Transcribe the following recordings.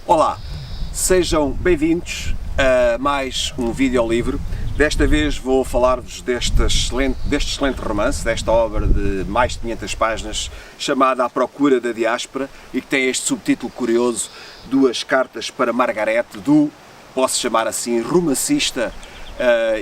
Olá, sejam bem-vindos a mais um videolivro. Desta vez vou falar-vos deste excelente romance, desta obra de mais de 500 páginas, chamada À Procura da Diáspora, e que tem este subtítulo curioso, Duas Cartas para Margaret, do, posso chamar assim, romancista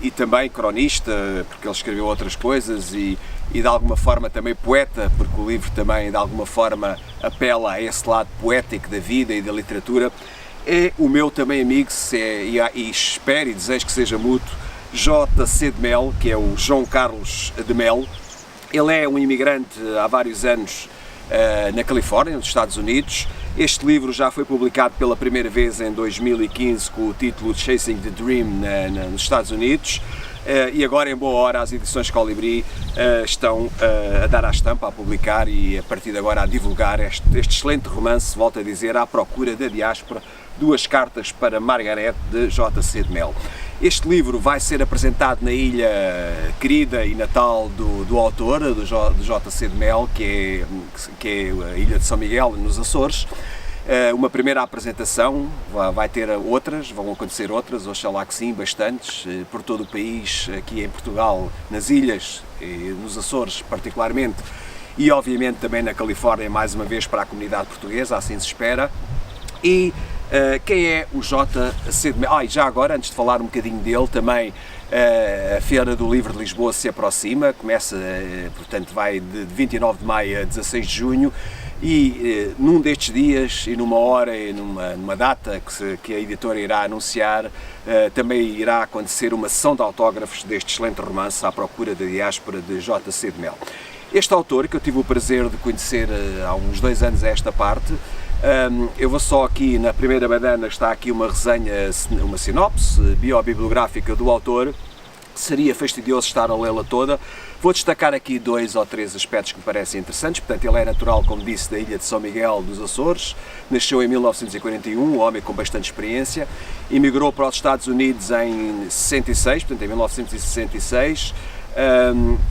e também cronista, porque ele escreveu outras coisas, e de alguma forma também poeta, porque o livro também de alguma forma apela a esse lado poético da vida e da literatura. É o meu também amigo, e espero e desejo que seja mútuo, J.C. de Mel, que é o João Carlos de Mel. Ele é um imigrante há vários anos na Califórnia, nos Estados Unidos. Este livro já foi publicado pela primeira vez em 2015 com o título Chasing the Dream nos Estados Unidos. E agora, em boa hora, as edições Colibri estão a dar à estampa, a publicar e a partir de agora a divulgar este excelente romance, volto a dizer, À Procura da Diáspora, Duas Cartas para Margaret, de J.C. de Mel. Este livro vai ser apresentado na ilha querida e natal do autor, do J.C. de Mel, que é a ilha de São Miguel, nos Açores. Uma primeira apresentação, vai ter outras, vão acontecer outras, oxalá que sim, bastantes, por todo o país, aqui em Portugal, nas ilhas, e nos Açores particularmente, e obviamente também na Califórnia, mais uma vez para a comunidade portuguesa, assim se espera. E quem é o J.C. de Mel? E já agora, antes de falar um bocadinho dele, também a Feira do Livro de Lisboa se aproxima, começa, portanto vai de 29 de maio a 16 de junho, e num destes dias e numa hora e numa data que a editora irá anunciar, também irá acontecer uma sessão de autógrafos deste excelente romance, À Procura da Diáspora, de J.C. de Mel. Este autor, que eu tive o prazer de conhecer há uns 2 anos a esta parte, eu vou só aqui, na primeira badana está aqui uma resenha, uma sinopse biobibliográfica do autor. Seria fastidioso estar a lê-la toda. Vou destacar aqui 2 ou 3 aspectos que me parecem interessantes. Portanto, ele é natural, como disse, da ilha de São Miguel dos Açores, nasceu em 1941, um homem com bastante experiência, emigrou para os Estados Unidos em 66, portanto em 1966,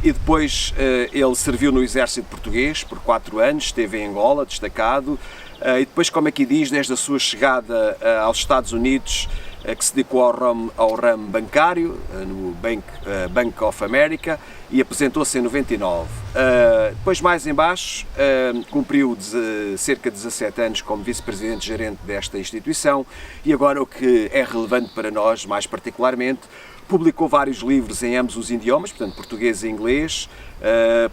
e depois ele serviu no exército português por 4 anos, esteve em Angola, destacado, e depois, como aqui diz, desde a sua chegada aos Estados Unidos, que se dedicou ao ramo bancário, no Bank of America, e aposentou-se em 99. Depois, mais em baixo, cumpriu cerca de 17 anos como vice-presidente gerente desta instituição, e agora o que é relevante para nós, mais particularmente, publicou vários livros em ambos os idiomas, portanto português e inglês.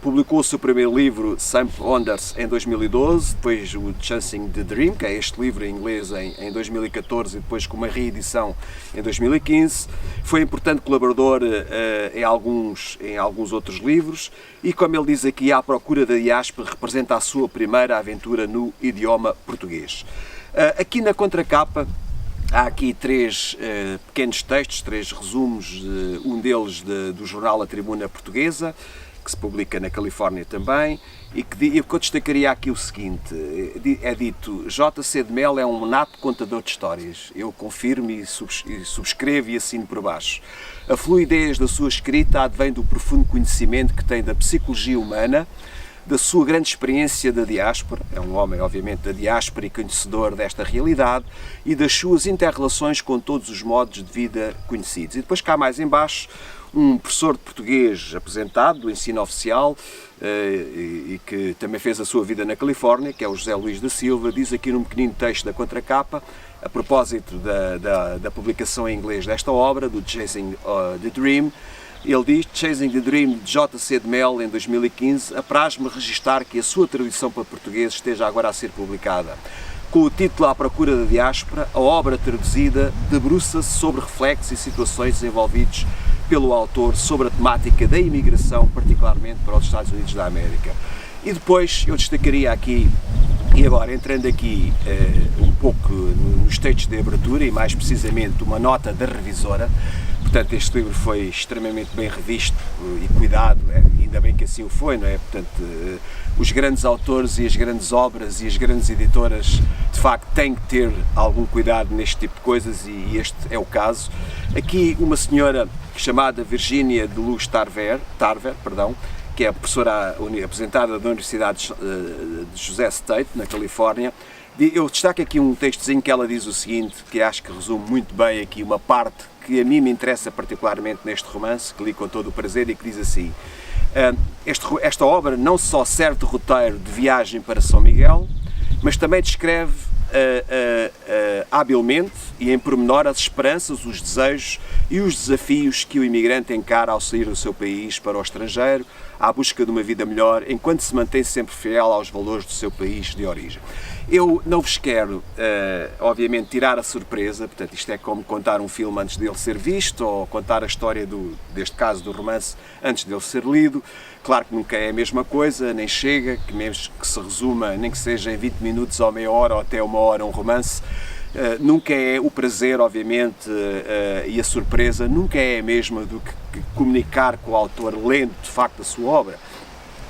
Publicou o seu primeiro livro, Some Wonders, em 2012, depois o Chasing the Dream, que é este livro em inglês, em 2014, e depois com uma reedição em 2015. Foi importante colaborador em alguns outros livros, e como ele diz aqui, À Procura da Diáspora representa a sua primeira aventura no idioma português. Aqui na contracapa há aqui 3 pequenos textos, 3 resumos, um deles do jornal A Tribuna Portuguesa, que se publica na Califórnia também, e que eu destacaria aqui o seguinte: é dito, J.C. de Mel é um nato contador de histórias. Eu confirmo e subscrevo e assino por baixo. A fluidez da sua escrita advém do profundo conhecimento que tem da psicologia humana, da sua grande experiência da diáspora, é um homem obviamente da diáspora e conhecedor desta realidade, e das suas inter-relações com todos os modos de vida conhecidos. E depois cá mais em baixo, um professor de português aposentado do ensino oficial e que também fez a sua vida na Califórnia, que é o José Luís da Silva, diz aqui num pequenino texto da contracapa, a propósito da publicação em inglês desta obra, do Chasing the Dream. Ele diz: Chasing the Dream, de J.C. de Mel, em 2015, apraz-me registar que a sua tradução para português esteja agora a ser publicada. Com o título À Procura da Diáspora, a obra traduzida debruça-se sobre reflexos e situações desenvolvidos pelo autor sobre a temática da imigração, particularmente para os Estados Unidos da América. E depois eu destacaria aqui, e agora entrando aqui um pouco nos textos de abertura, e mais precisamente uma nota da revisora. Portanto, este livro foi extremamente bem revisto e cuidado, ainda bem que assim o foi, não é? Portanto, os grandes autores e as grandes obras e as grandes editoras, de facto, têm que ter algum cuidado neste tipo de coisas, e este é o caso. Aqui uma senhora chamada Virginia de Luz Tarver, que é a professora aposentada da Universidade de José State, na Califórnia. Eu destaco aqui um textozinho que ela diz o seguinte, que acho que resume muito bem aqui uma parte que a mim me interessa particularmente neste romance, que li com todo o prazer, e que diz assim: esta obra não só serve de roteiro de viagem para São Miguel, mas também descreve habilmente e em pormenor as esperanças, os desejos e os desafios que o imigrante encara ao sair do seu país para o estrangeiro, à busca de uma vida melhor, enquanto se mantém sempre fiel aos valores do seu país de origem. Eu não vos quero, obviamente, tirar a surpresa, portanto, isto é como contar um filme antes dele ser visto, ou contar a história, deste caso, do romance, antes dele ser lido. Claro que nunca é a mesma coisa, nem chega, que mesmo que se resuma, nem que seja em 20 minutos ou meia hora ou até uma hora um romance, nunca é o prazer, obviamente, e a surpresa, nunca é a mesma do que comunicar com o autor lendo, de facto, a sua obra.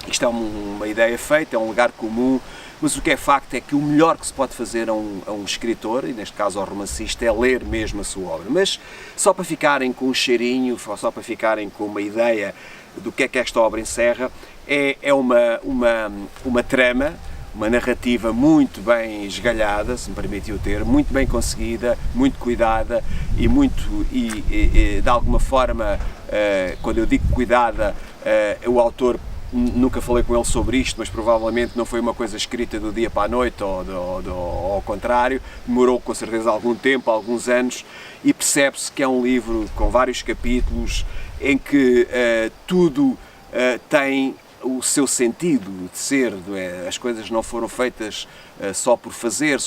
Isto é uma ideia feita, é um lugar comum, mas o que é facto é que o melhor que se pode fazer a um escritor, e neste caso ao romancista, é ler mesmo a sua obra. Mas só para ficarem com um cheirinho, só para ficarem com uma ideia do que é que esta obra encerra, é uma trama, uma narrativa muito bem esgalhada, se me permite o termo, muito bem conseguida, muito cuidada e de alguma forma, quando eu digo cuidada, o autor, nunca falei com ele sobre isto, mas provavelmente não foi uma coisa escrita do dia para a noite ou ao contrário, demorou com certeza algum tempo, alguns anos, e percebe-se que é um livro com vários capítulos em que tudo tem o seu sentido de ser, as coisas não foram feitas só por fazer,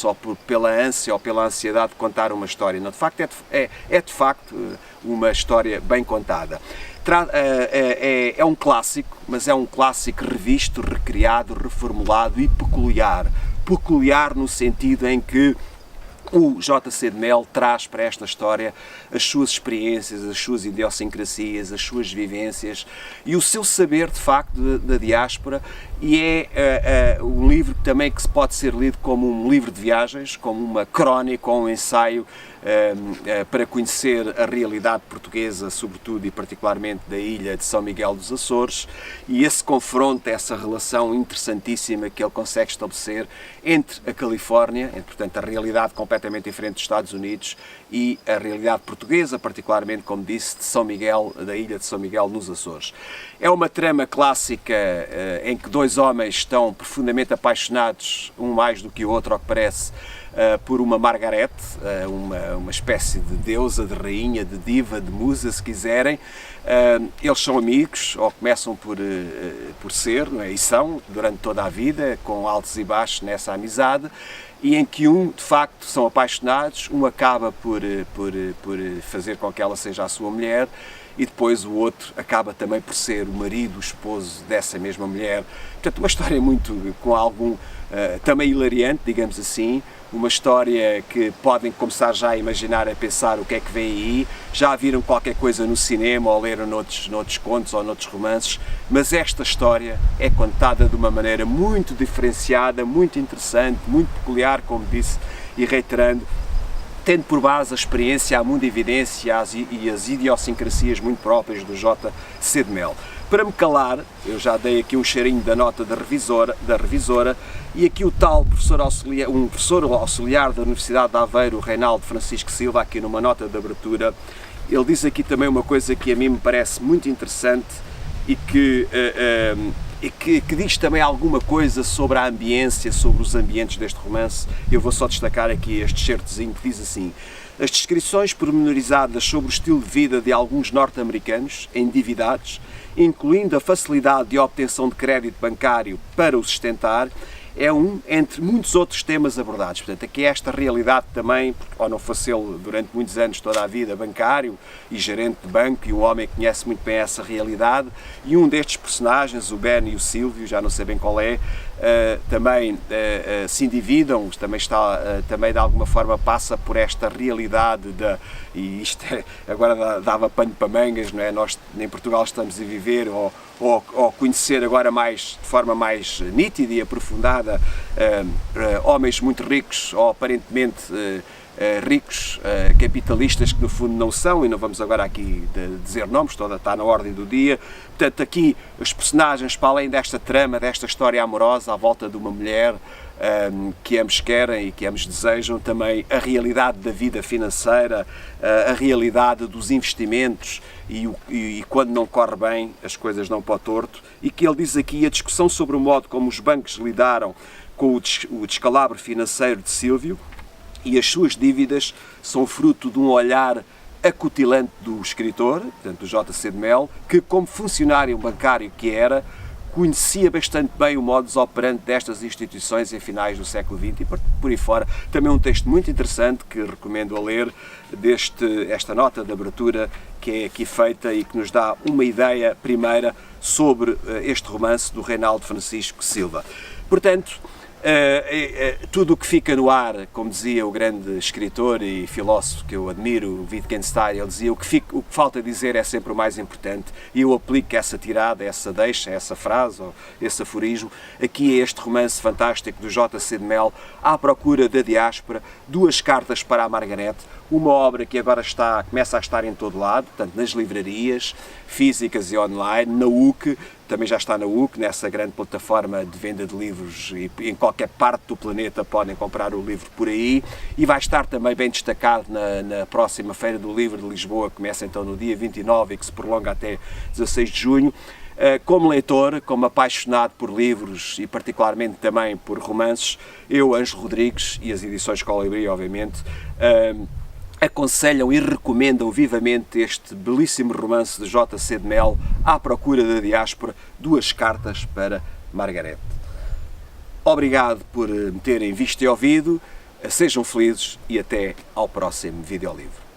pela ânsia ou pela ansiedade de contar uma história. Não, de facto, é de facto uma história bem contada. É um clássico, mas é um clássico revisto, recriado, reformulado e peculiar. Peculiar no sentido em que o J.C. de Mel traz para esta história as suas experiências, as suas idiosincrasias, as suas vivências e o seu saber, de facto, da diáspora, e é um livro também que se pode ser lido como um livro de viagens, como uma crónica ou um ensaio para conhecer a realidade portuguesa, sobretudo e particularmente da ilha de São Miguel dos Açores, e esse confronto, essa relação interessantíssima que ele consegue estabelecer entre a Califórnia, portanto a realidade completamente diferente dos Estados Unidos, e a realidade portuguesa, particularmente, como disse, de São Miguel, da ilha de São Miguel nos Açores. É uma trama clássica em que dois homens estão profundamente apaixonados, um mais do que o outro, ao que parece, por uma Margaret, uma espécie de deusa, de rainha, de diva, de musa, se quiserem. Eles são amigos, ou começam por ser, não é? E são, durante toda a vida, com altos e baixos nessa amizade, e em que de facto, são apaixonados, um acaba por fazer com que ela seja a sua mulher, e depois o outro acaba também por ser o marido, o esposo dessa mesma mulher. Portanto, uma história com algum também hilariante, digamos assim, uma história que podem começar já a imaginar, a pensar o que é que vem aí. Já viram qualquer coisa no cinema ou leram noutros contos ou noutros romances, mas esta história é contada de uma maneira muito diferenciada, muito interessante, muito peculiar, como disse e reiterando, tendo por base a experiência, a mundividência e as idiosincrasias muito próprias do J.C. de Mel. Para me calar, eu já dei aqui um cheirinho da nota da revisora, e aqui o tal professor auxiliar da Universidade de Aveiro, o Reinaldo Francisco Silva, aqui numa nota de abertura, ele diz aqui também uma coisa que a mim me parece muito interessante e que diz também alguma coisa sobre a ambiência, sobre os ambientes deste romance. Eu vou só destacar aqui este certozinho que diz assim: as descrições pormenorizadas sobre o estilo de vida de alguns norte-americanos endividados, incluindo a facilidade de obtenção de crédito bancário para o sustentar, é entre muitos outros temas abordados. Portanto, aqui é esta realidade também, porque ou não fosse ele durante muitos anos, toda a vida, bancário e gerente de banco, e um homem que conhece muito bem essa realidade, e um destes personagens, o Ben e o Silvio, já não sei bem qual é, também se endividam, também de alguma forma passa por esta realidade, e isto agora dava pano para mangas, não é? Nós em Portugal estamos a viver, ou conhecer agora de forma mais nítida e aprofundada, homens muito ricos ou aparentemente ricos, capitalistas que no fundo não são, e não vamos agora aqui dizer nomes, toda está na ordem do dia. Portanto, aqui os personagens, para além desta trama, desta história amorosa à volta de uma mulher que ambos querem e que ambos desejam, também a realidade da vida financeira, a realidade dos investimentos e quando não corre bem as coisas não para o torto, e que ele diz aqui a discussão sobre o modo como os bancos lidaram com o descalabro financeiro de Silvio e as suas dívidas são fruto de um olhar acutilante do escritor, portanto do J.C. de Mel, que como funcionário bancário que era, conhecia bastante bem o modus operandi destas instituições em finais do século XX e por aí fora. Também um texto muito interessante que recomendo a ler, esta nota de abertura que é aqui feita e que nos dá uma ideia primeira sobre este romance do Reinaldo Francisco Silva. Portanto, tudo o que fica no ar, como dizia o grande escritor e filósofo que eu admiro, Wittgenstein, ele dizia o que falta dizer é sempre o mais importante, e eu aplico essa tirada, essa deixa, essa frase, ou esse aforismo, aqui é este romance fantástico do J.C. de Mel, À Procura da Diáspora, Duas Cartas para a Margarete, uma obra que agora começa a estar em todo lado, portanto nas livrarias físicas e online, na UC, também já está na UC, nessa grande plataforma de venda de livros, e em qualquer parte do planeta podem comprar o livro por aí, e vai estar também bem destacado na próxima Feira do Livro de Lisboa, que começa então no dia 29 e que se prolonga até 16 de junho. Como leitor, como apaixonado por livros e particularmente também por romances, eu, Ângelo Rodrigues e as edições Colibri, obviamente, aconselham e recomendam vivamente este belíssimo romance de J.C. de Mel, À Procura da Diáspora, Duas Cartas para Margarete. Obrigado por me terem visto e ouvido, sejam felizes e até ao próximo videolivro.